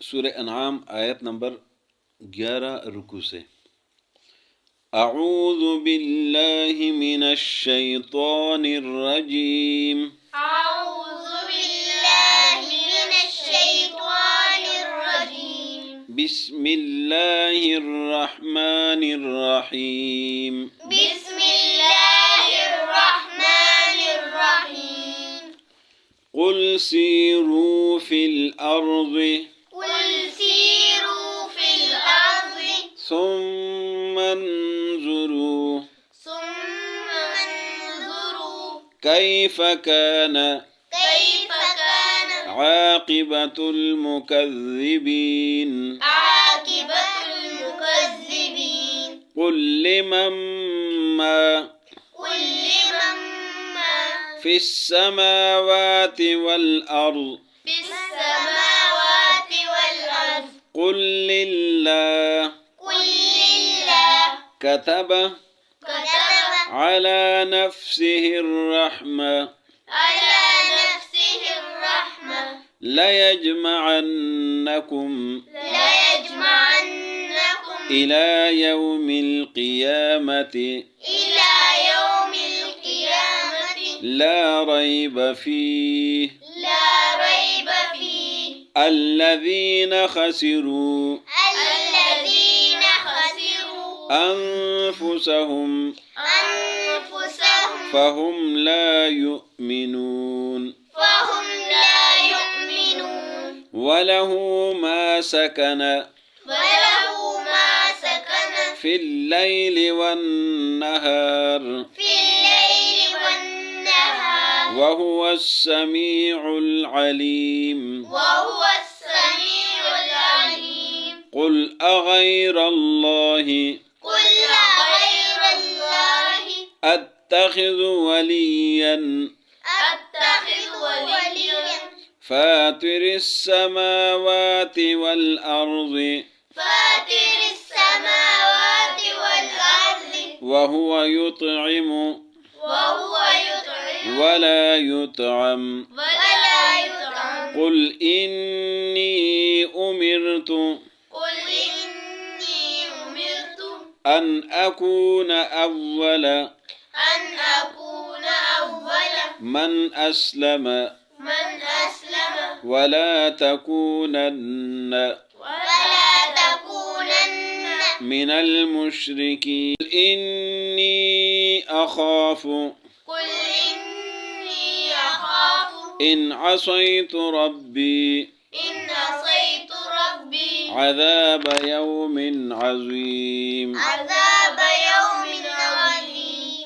سورہ انعام آیت نمبر 11 رکوع سے۔ اعوذ باللہ من الشیطان الرجیم أعوذ بالله من الشيطان الرجيم بسم اللہ الرحمن الرحیم بسم الله الرحمن الرحيم قل سیروا فی الارض قل سيروا في الأرض ثم انظروا ثم انظروا کیف کان كيف كان عاقبۃ المکذبین عاقبة المكذبين قل لمن ما قل لمن ما فی السماوات والارض في السماوات والأرض قل للہ قل لله كتب كتب على نفسه الرحمة على نفسه الرحمة ليجمعنكم ليجمعنكم إلى يوم القيامة إلى يوم القيامة لا ريب فيه لا ريب فيه الذين خسروا الذين خسروا أنفسهم أنفسهم فهم لا يؤمنون فهم لا يؤمنون وله ما سكن وله ما سكن في الليل والنهار في الليل والنهار وهو السميع العليم وهو السميع العليم قل أغير الله قل غير الله أتخذ وليا أتخذ وليا فاطر السماوات والأرض فاطر السماوات والأرض وهو يطعم وهو يطعم ولا يطعم ولا يطعم قل إني أمرت قل إني أمرت أن أكون أول أن أكون أول من أسلم من أسلم ولا تكونن ولا تكونن من المشركين إني أخاف قل إني أخاف إن عصيت ربي إن عصيت ربي عذاب يوم عظيم عذاب يوم عظيم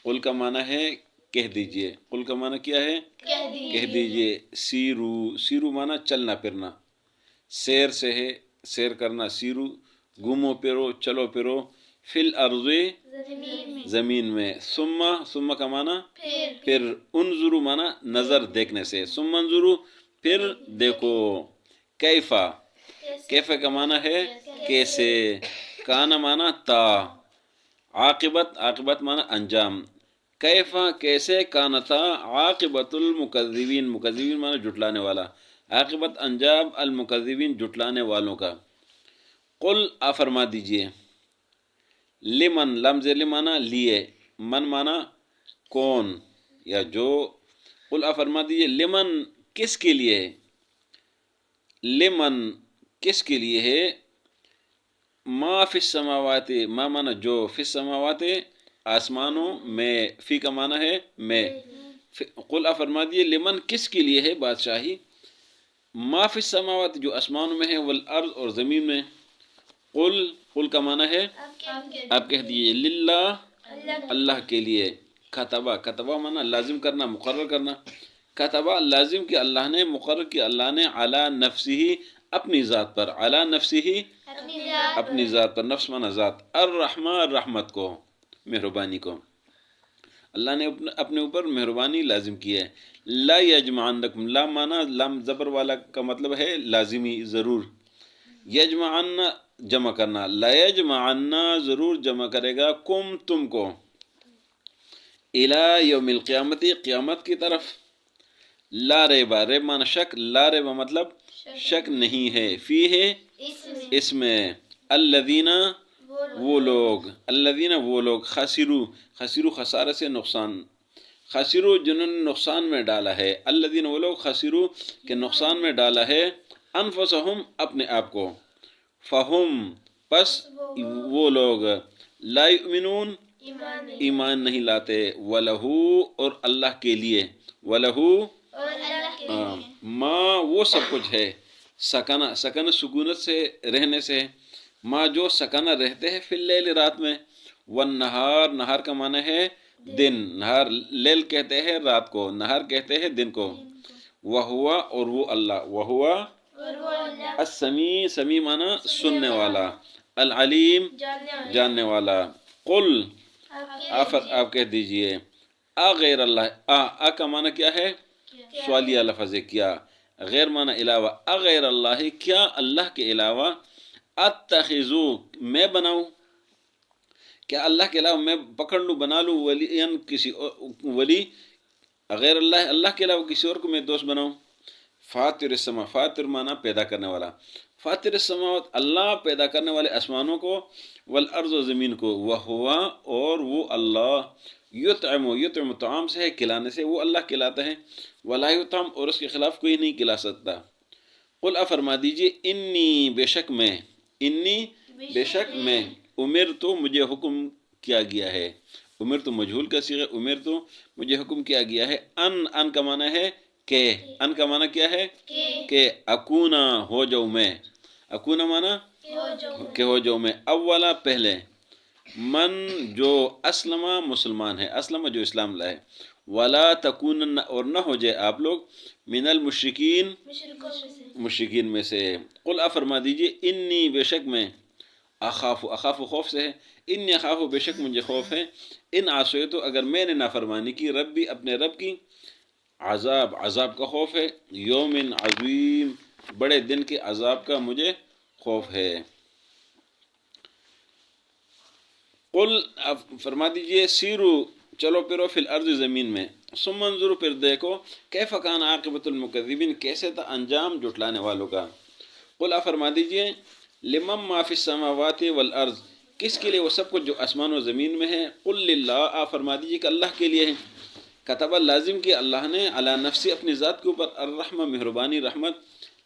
قل کا معنی ہے کہہ دیجئے، قل کا معنی کیا ہے؟ کہہ دیجئے، سیرو معنی چلنا پھرنا، سیر سے ہے سیر کرنا، سیرو گھومو پھرو چلو پھرو، فی الارض زمین میں، ثم کا معنی پھر، انظرو معنی نظر دیکھنے سے، ثم انظرو پھر دیکھو، کیفا کا معنی ہے کیسے، کانا معنی تا، عاقبت معنی انجام، کیفا کیسے، کانتا عاقبت المکذبین، مکذبین معنی جھٹلانے والا، عاقبت انجام المکذبین جھٹلانے والوں کا۔ قل فرما دیجئے، لمن لمز لمانا لیے، من مانا کون یا جو، قل فرما دیجئے لمن کس کے لیے ہے، لمن کس کے لیے ہے، ما فی السماوات ما مانا جو، فی السماوات آسمانوں میں، فی کا مانا ہے میں، قل فرما دیجئے لمن کس کے لیے ہے بادشاہی، ما فی السماوات جو آسمانوں میں ہے، والارض اور زمین میں، قل کا معنی ہے آپ کہہ دیجئے للہ اللہ کے لیے، کتبہ معنی لازم کرنا مقرر کرنا، کتبہ لازم کہ اللہ نے، مقرر کہ اللہ نے، علی نفسہ اپنی ذات پر، علی نفسہ اپنی ذات پر، نفس معنی ذات، الرحمہ رحمت کو، مہربانی کو، اللہ نے اپنے اوپر مہربانی لازم کی ہے۔ لا یجمعنکم، لا معنی لام زبر والا کا مطلب ہے لازمی ضرور، یجمعن جمع کرنا، لا یجمعن ضرور جمع کرے گا، کم تم کو، الی یوم القیامت قیامت کی طرف، لا ریبا، ریب معنی شک، لا ریبا مطلب شک نہیں ہے، فی ہے اس میں، الذین وہ لوگ، الذین وہ لوگ، خسرو، خسرو خسارے سے نقصان، خسرو جنہوں نے نقصان میں ڈالا ہے، الذین وہ لوگ خسرو کہ نقصان میں ڈالا ہے، انفسہم اپنے آپ کو، فہم پس وہ لوگ، لا یؤمنون ایمان نہیں لاتے، وَلَهُ اور اللہ کے لیے، وَلَهُ ما وہ سب کچھ ہے، سکنہ، سکنہ سکونت سے رہنے سے، ما جو سکنہ رہتے ہیں فی اللیل رات میں، والنہار نہار کا معنی ہے دن، نہار لیل کہتے ہیں رات کو، نہار کہتے ہیں دن کو، وہوا اور وہ اللہ، وہوا السمیع، سمیع معنی سننے والا، العلیم جاننے والا، قل آپ کہہ دیجئے، غیر اللہ، کا معنی کیا ہے؟ سوالیہ لفظ ہے کیا، غیر معنی علاوہ، غیر اللہ کیا اللہ کے علاوہ، اتخذو میں بناؤں، کیا اللہ کے علاوہ میں پکڑ لوں، بنا لوں، ولی کسی ولی، غیر اللہ اللہ کے علاوہ کسی اور کو میں دوست بناؤں، فاطر السما، فاطر معنی پیدا کرنے والا، فاطر السماوات اللہ پیدا کرنے والے آسمانوں کو، والارض و زمین کو، وہوا اور وہ اللہ، یطعم طعام سے ہے کھلانے سے، وہ اللہ کھلاتا ہے، ولا یطعم اور اس کے خلاف کوئی نہیں کھلا سکتا، قل فرما دیجئے، انی بے شک میں، انی بے شک میں، امر تو مجھے حکم کیا گیا ہے، امر تو مجہول کا صیغہ، امر تو مجھے حکم کیا گیا ہے، ان کا معنی ہے کہ، ان کا معنی کیا ہے کہ، اکونا ہو جاؤں میں، اکونا معنی کہ ہو جاؤں میں، اولا پہلے، من جو اسلم مسلمان ہے، اسلم جو اسلام لائے، ولا تکونن اور نہ ہو جائے آپ لوگ، من المشرکین مشرکین میں سے، قل فرما دیجئے، انی بے شک میں، اخاف، اخاف خوف سے ہے، انی اخاف بے شک مجھے خوف ہے، ان عصیتو اگر میں نے نافرمانی کی، ربی اپنے رب کی، عذاب، عذاب کا خوف ہے، یوم عظیم بڑے دن کے عذاب کا مجھے خوف ہے، قل فرما دیجئے، سیرو چلو پھرو فی الارض زمین میں، ثم انظروا پھر دیکھو، کیف کان عاقبۃ المکذبین کیسے تھا انجام جھٹلانے والوں کا، قل فرما دیجئے، لمن ما فی السماوات والارض کس کے لیے وہ سب کچھ جو آسمان و زمین میں ہے، قل للہ فرما دیجئے کہ اللہ کے لیے ہے، کتب لازم کہ اللہ نے، علی نفسی اپنی ذات کے اوپر، الرحمہ مہربانی رحمت،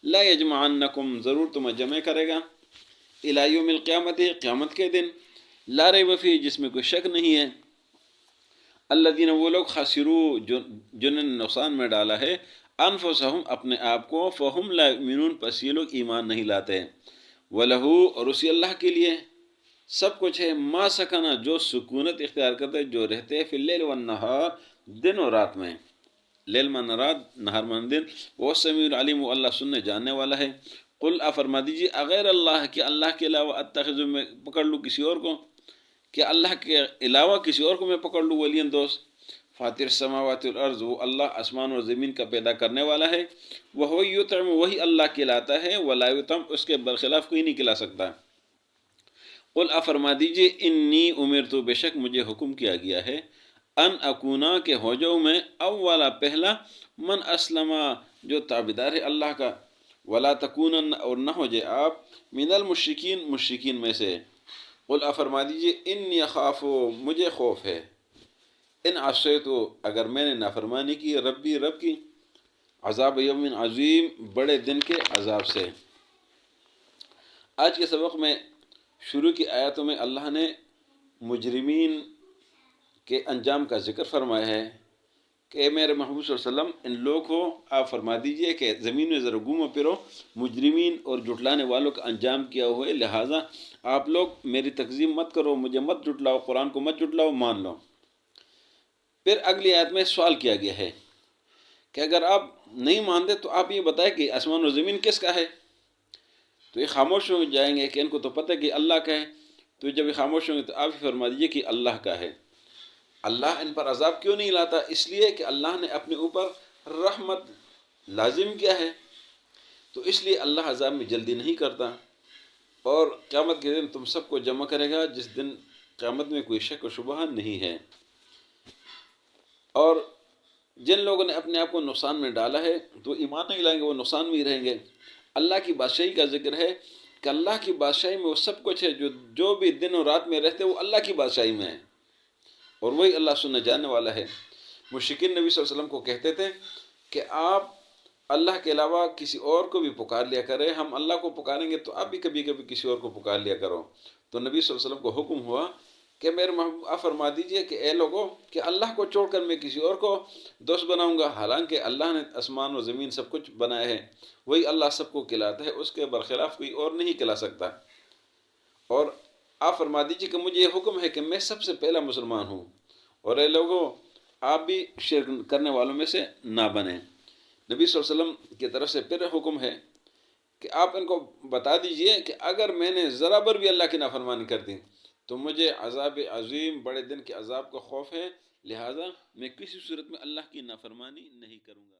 لا یجمعنکم ضرور تمہیں جمع کرے گا، الی یوم القیامت قیامت کے دن، لا ریب فیہ جس میں کوئی شک نہیں ہے، الذین وہ لوگ خسرو جنہوں نے نقصان میں ڈالا ہے، انفسہم اپنے آپ کو، فہم لا یؤمنون پس یہ لوگ ایمان نہیں لاتے، وَلَهُ اور اسی اللہ کے لیے سب کچھ ہے، ما سکنا جو سکونت اختیار کرتے جو رہتے ہیں، فی اللیل والنہار دن اور رات میں، لیل من رات، نہار من دن، وہ سمیع العلیم وہ اللہ سننے جاننے والا ہے، قل فرما دیجیے، اغیر اللہ کہ اللہ کے علاوہ اتخذ میں پکڑ لوں کسی اور کو، کہ اللہ کے علاوہ کسی اور کو میں پکڑ لوں ولین دوست، فاطر السماوات والارض وہ اللہ آسمان اور زمین کا پیدا کرنے والا ہے، وہ یطعم وہی اللہ کھلاتا ہے، ولا یطعم اس کے برخلاف کوئی نہیں کھلا سکتا، قل فرما دیجئے، انی امرت بے شک مجھے حکم کیا گیا ہے، ان اکونا کہ ہو جاؤں میں، اولا پہلا، من اسلم جو تابعدار ہے اللہ کا، ولا تکونن اور نہ ہو جائے آپ، من المشرکین مشرکین میں سے، قل فرما دیجئے، انی اخاف مجھے خوف ہے، ان عصیتو اگر میں نے نافرمانی کی، ربی رب کی، عذاب یوم عظیم بڑے دن کے عذاب سے۔ آج کے سبق میں شروع کی آیاتوں میں اللہ نے مجرمین کے انجام کا ذکر فرمایا ہے کہ میرے محبوب صلی اللہ علیہ وسلم ان لوگوں کو آپ فرما دیجئے کہ زمین میں ذرا گھومو پھرو، مجرمین اور جھٹلانے والوں کا انجام کیا ہوا ہے، لہٰذا آپ لوگ میری تکذیب مت کرو، مجھے مت جھٹلاؤ، قرآن کو مت جھٹلاؤ، مان لو۔ پھر اگلی آیت میں سوال کیا گیا ہے کہ اگر آپ نہیں مانتے تو آپ یہ بتائیں کہ آسمان و زمین کس کا ہے؟ تو یہ خاموش ہو جائیں گے کہ ان کو تو پتہ ہے کہ اللہ کا ہے، تو جب یہ خاموش ہوں گے تو آپ ہی فرما دیجیے کہ اللہ کا ہے۔ اللہ ان پر عذاب کیوں نہیں لاتا؟ اس لیے کہ اللہ نے اپنے اوپر رحمت لازم کیا ہے، تو اس لیے اللہ عذاب میں جلدی نہیں کرتا، اور قیامت کے دن تم سب کو جمع کرے گا جس دن قیامت میں کوئی شک و شبہ نہیں ہے، اور جن لوگوں نے اپنے آپ کو نقصان میں ڈالا ہے تو ایمان نہیں لائیں گے، وہ نقصان میں ہی رہیں گے۔ اللہ کی بادشاہی کا ذکر ہے کہ اللہ کی بادشاہی میں وہ سب کچھ ہے، جو بھی دن اور رات میں رہتے وہ اللہ کی بادشاہی میں ہے، اور وہی اللہ سننے جاننے والا ہے۔ مشرکین نبی صلی اللہ علیہ وسلم کو کہتے تھے کہ آپ اللہ کے علاوہ کسی اور کو بھی پکار لیا کرے، ہم اللہ کو پکاریں گے تو آپ بھی کبھی کبھی کسی اور کو پکار لیا کرو۔ تو نبی صلی اللہ علیہ وسلم کو حکم ہوا کہ میرے محبوب آپ فرما دیجئے کہ اے لوگوں کہ اللہ کو چھوڑ کر میں کسی اور کو دوست بناؤں گا، حالانکہ اللہ نے آسمان و زمین سب کچھ بنایا ہے، وہی اللہ سب کو کھلاتا ہے، اس کے برخلاف کوئی اور نہیں کھلا سکتا۔ اور آپ فرما دیجئے کہ مجھے یہ حکم ہے کہ میں سب سے پہلا مسلمان ہوں، اور اے لوگوں آپ بھی شرک کرنے والوں میں سے نہ بنیں۔ نبی صلی اللہ علیہ وسلم کی طرف سے پھر حکم ہے کہ آپ ان کو بتا دیجئے کہ اگر میں نے ذرا بر بھی اللہ کی نافرمانی کر دی تو مجھے عذاب عظیم، بڑے دن کے عذاب کا خوف ہے، لہٰذا میں کسی صورت میں اللہ کی نافرمانی نہیں کروں گا۔